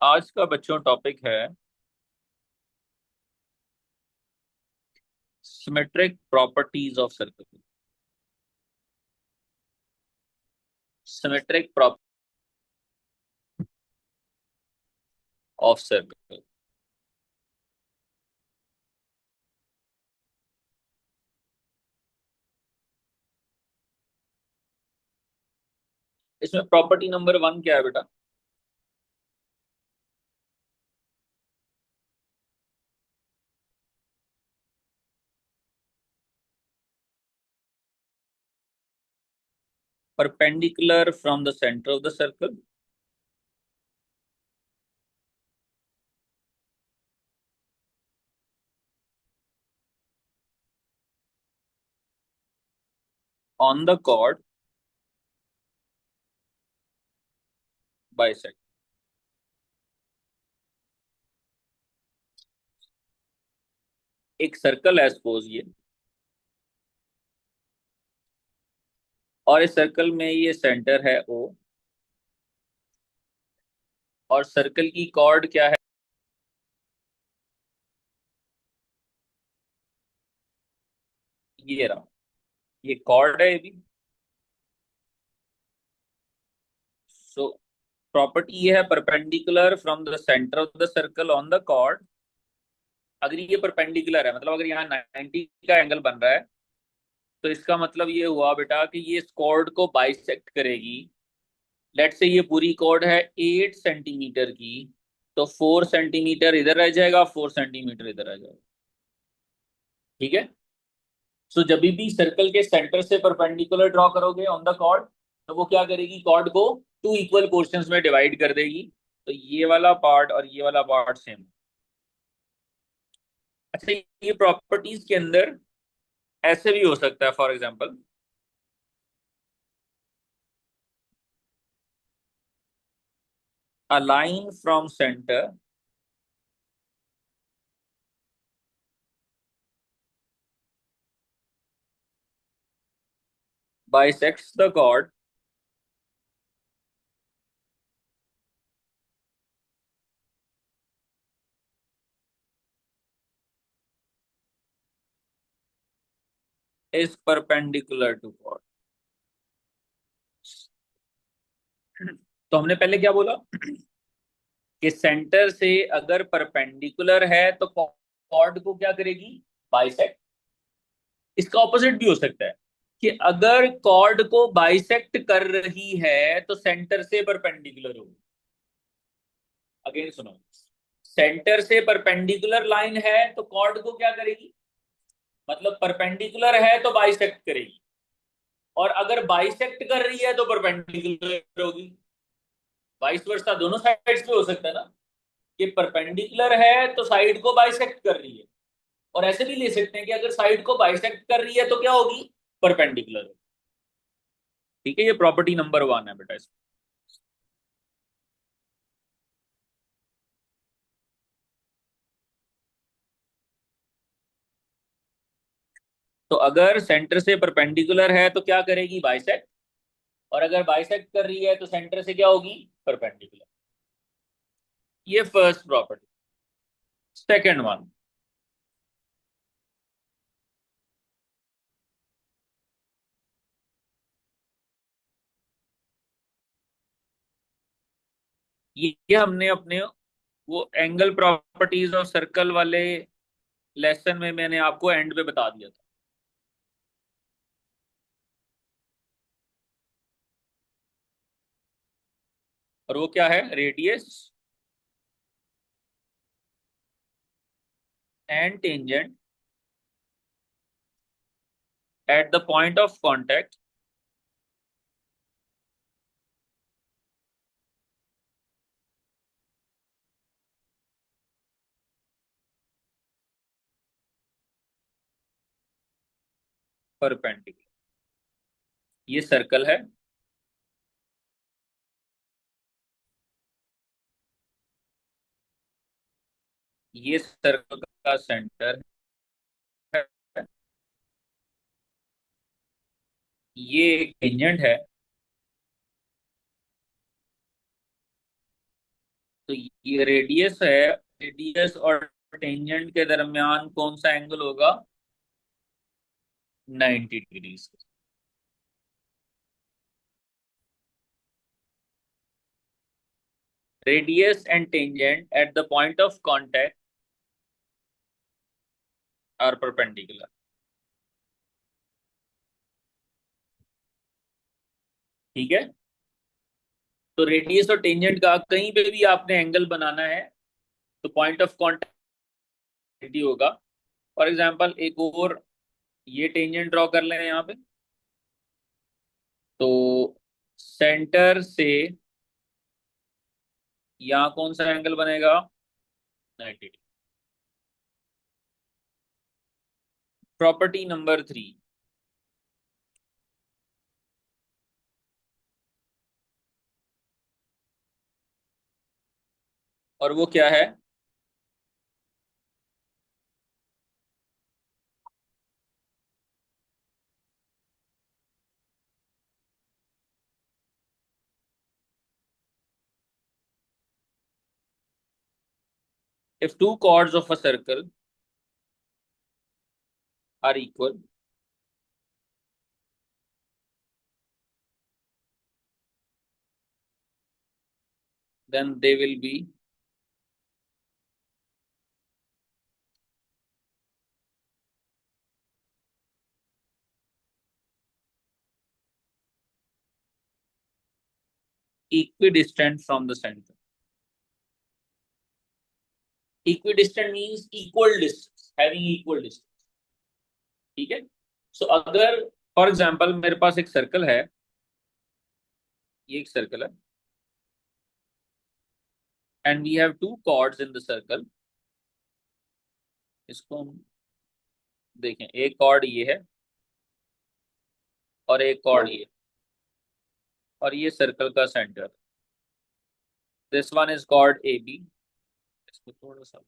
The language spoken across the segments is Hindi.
आज का बच्चों टॉपिक है symmetric properties of circle. Symmetric prop of circle. इसमें प्रॉपर्टी नंबर 1 क्या है बेटा? Perpendicular from the centre of the circle on the cord bisect. एक सर्कल है सपोज ये, और इस सर्कल में ये सेंटर है ओ, और सर्कल की कॉर्ड क्या है? ये रहा, ये कॉर्ड है ये भी। सो प्रॉपर्टी ये है perpendicular from the centre of the circle on the chord. अगर ये परपेंडिकुलर है, मतलब अगर यहाँ 90 का एंगल बन रहा है, तो इसका मतलब ये हुआ बेटा कि ये इस कॉर्ड को बाइसेक्ट करेगी। लेट से ये पूरी कॉर्ड है 8 सेंटीमीटर की, तो 4 सेंटीमीटर इधर रह जाएगा, 4 सेंटीमीटर इधर रह जाएगा। ठीक है। सो जब भी सर्कल के सेंटर से परपेंडिकुलर ड्रॉ करोगे ऑन द कॉर्ड, तो वो क्या करेगी, कॉर्ड को 2 इक्वल पोर्शंस में डिवाइड कर देगी। तो ये वाला पार्ट और ये वाला पार्ट सेम। अच्छा, ये प्रॉपर्टीज के अंदर ऐसे भी हो सकता है, for example a line from centre bisects the chord is perpendicular to chord। तो हमने पहले क्या बोला कि सेंटर से अगर परपेंडिकुलर है तो कॉर्ड को क्या करेगी, बाइसेक्ट। इसका ऑपोजिट भी हो सकता है कि अगर कॉर्ड को बाइसेक्ट कर रही है तो सेंटर से परपेंडिकुलर होगी। अगेन सुनो, सेंटर से परपेंडिकुलर लाइन है तो कॉर्ड को क्या करेगी, मतलब परपेंडिकुलर है तो बाइसेक्ट करेगी, और अगर बाइसेक्ट कर रही है तो परपेंडिकुलर होगी। वाइस वर्सा दोनों साइड्स पे हो सकता है ना, कि परपेंडिकुलर है तो साइड को बाइसेक्ट कर रही है, और ऐसे भी ले सकते हैं कि अगर साइड को बाइसेक्ट कर रही है तो क्या होगी, परपेंडिकुलर। ठीक है, ये प्रॉपर्टी नंबर 1 है बेटा इसमें। तो अगर सेंटर से परपेंडिकुलर है तो क्या करेगी, बाइसेक्ट, और अगर बाइसेक्ट कर रही है तो सेंटर से क्या होगी, परपेंडिकुलर। ये फर्स्ट प्रॉपर्टी। सेकेंड वन, ये हमने अपने वो एंगल प्रॉपर्टीज ऑफ सर्कल वाले लेसन में मैंने आपको एंड पे बता दिया था। और वो क्या है, radius and tangent at the point of contact perpendicular. ये सर्कल है, ये सर्कल का सेंटर है, ये एक टेंजेंट है, तो ये रेडियस है, रेडियस और टेंजेंट के दरमियान कौन सा एंगल होगा? 90 degrees. Radius and tangent at the point of contact are perpendicular। ठीक है। तो रेडियस और टेंजेंट का कहीं पे भी आपने एंगल बनाना है तो पॉइंट ऑफ कांटेक्ट ही होगा। फॉर एग्जांपल एक और ये टेंजेंट ड्रॉ कर लें यहाँ पे। तो सेंटर से यहाँ कौन सा एंगल बनेगा? 90। Property number 3। और वो क्या है? If two chords of a circle are equal, then they will be equidistant from the center। Equidistant means equal distance, having equal distance। ठीक है। सो अगर फॉर एग्जांपल मेरे पास एक सर्कल है, ये एक सर्कल है, and we have two chords in the circle. इसको हम देखें, एक कॉर्ड ये है और एक कॉर्ड ये, और ये सर्कल का centre. This one is chord A B. इसको थोड़ा सा,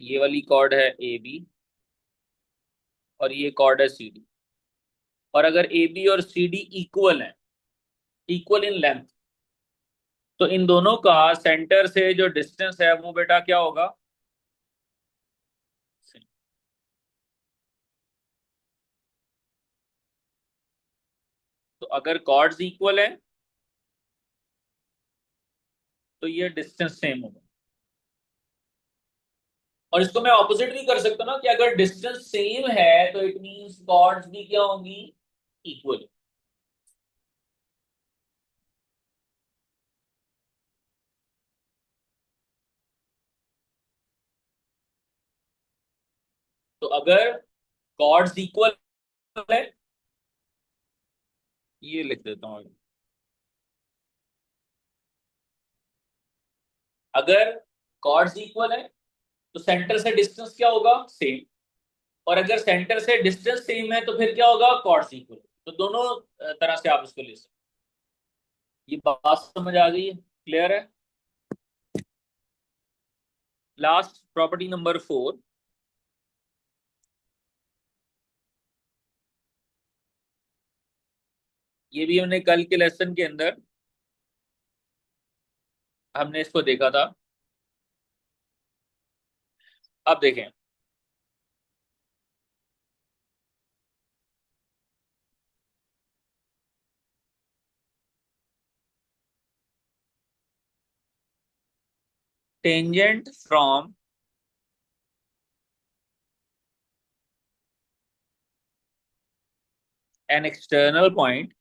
ये वाली कॉर्ड है ए बी और ये कॉर्ड है सी डी। और अगर ए बी और सी डी इक्वल है, इक्वल इन लेंथ, तो इन दोनों का सेंटर से जो डिस्टेंस है वो बेटा क्या होगा? तो अगर कॉर्ड्स इक्वल है तो ये डिस्टेंस सेम होगा। और इसको मैं ऑपोजिट भी कर सकता हूँ ना, कि अगर डिस्टेंस सेम है तो इट मींस कॉर्ड्स भी क्या होंगी? इक्वल। तो अगर कॉर्ड्स इक्वल है, ये लिख देता हूँ। अगर कॉर्ड्स इक्वल है तो सेंटर से डिस्टेंस क्या होगा? सेम। और अगर सेंटर से डिस्टेंस सेम है तो फिर क्या होगा? Chords equal. तो दोनों तरह से आप इसको ले सकते। ये बात समझ आ गई है? क्लियर है? Last property number 4। ये भी हमने कल के लेसन के अंदर हमने इसको देखा था। अब देखें, tangent from an external point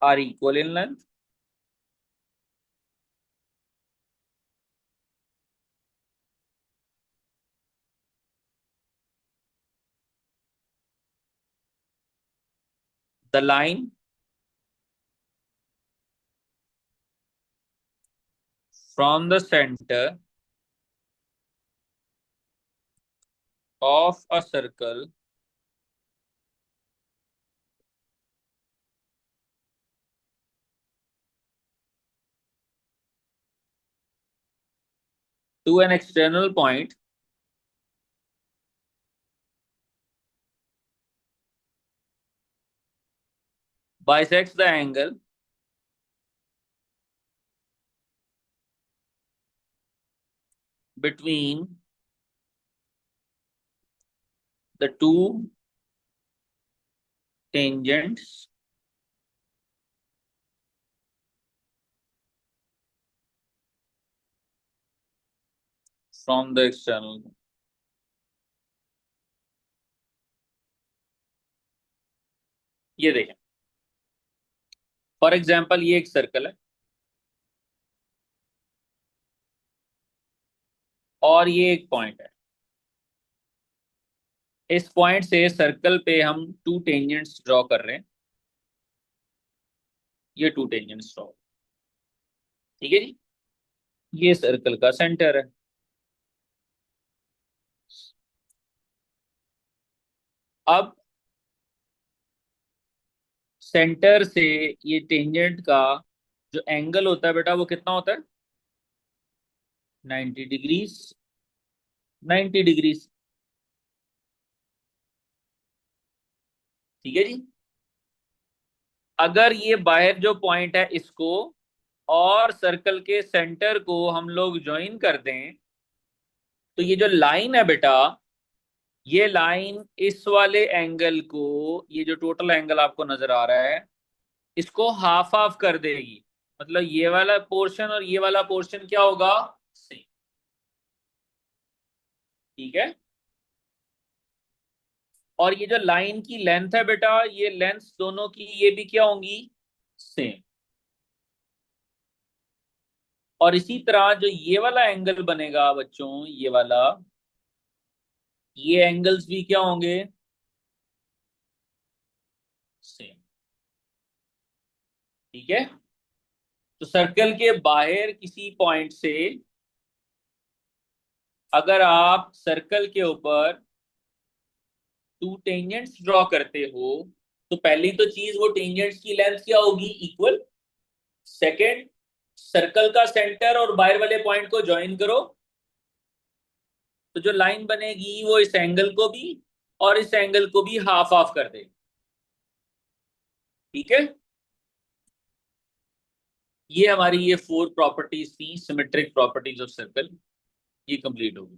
are equal in length, the line from the center of a circle to an external point bisects the angle between the two tangents from the external. ये देखें, फॉर एग्जाम्पल ये एक सर्कल है और ये एक पॉइंट है। इस पॉइंट से सर्कल पे हम टू टेंजेंट्स ड्रॉ कर रहे हैं। ये टू टेंजेंट्स ड्रॉ, ठीक है जी। ये सर्कल का सेंटर है। अब सेंटर से ये टेंजेंट का जो एंगल होता है बेटा वो कितना होता है? 90 डिग्रीज। 90 डिग्रीज, ठीक है जी। अगर ये बाहर जो पॉइंट है इसको और सर्कल के सेंटर को हम लोग ज्वाइन कर दें तो ये जो लाइन है बेटा, ये लाइन इस वाले एंगल को, ये जो टोटल एंगल आपको नजर आ रहा है, इसको हाफ हाफ कर देगी। मतलब ये वाला पोर्शन और ये वाला पोर्शन क्या होगा? सेम, ठीक है। और ये जो लाइन की लेंथ है बेटा, ये लेंथ दोनों की ये भी क्या होंगी? सेम। और इसी तरह जो ये वाला एंगल बनेगा बच्चों, ये वाला, ये एंगल्स भी क्या होंगे? सेम, ठीक है। तो सर्कल के बाहर किसी पॉइंट से अगर आप सर्कल के ऊपर टू टेंजेंट्स ड्रॉ करते हो तो पहली तो चीज, वो टेंजेंट्स की लेंथ क्या होगी? इक्वल। सेकंड, सर्कल का सेंटर और बाहर वाले पॉइंट को ज्वाइन करो तो जो लाइन बनेगी वो इस एंगल को भी और इस एंगल को भी हाफ हाफ कर दे, ठीक है। ये हमारी ये 4 प्रॉपर्टीज थी, सिमेट्रिक प्रॉपर्टीज ऑफ सर्कल, ये कंप्लीट होगी।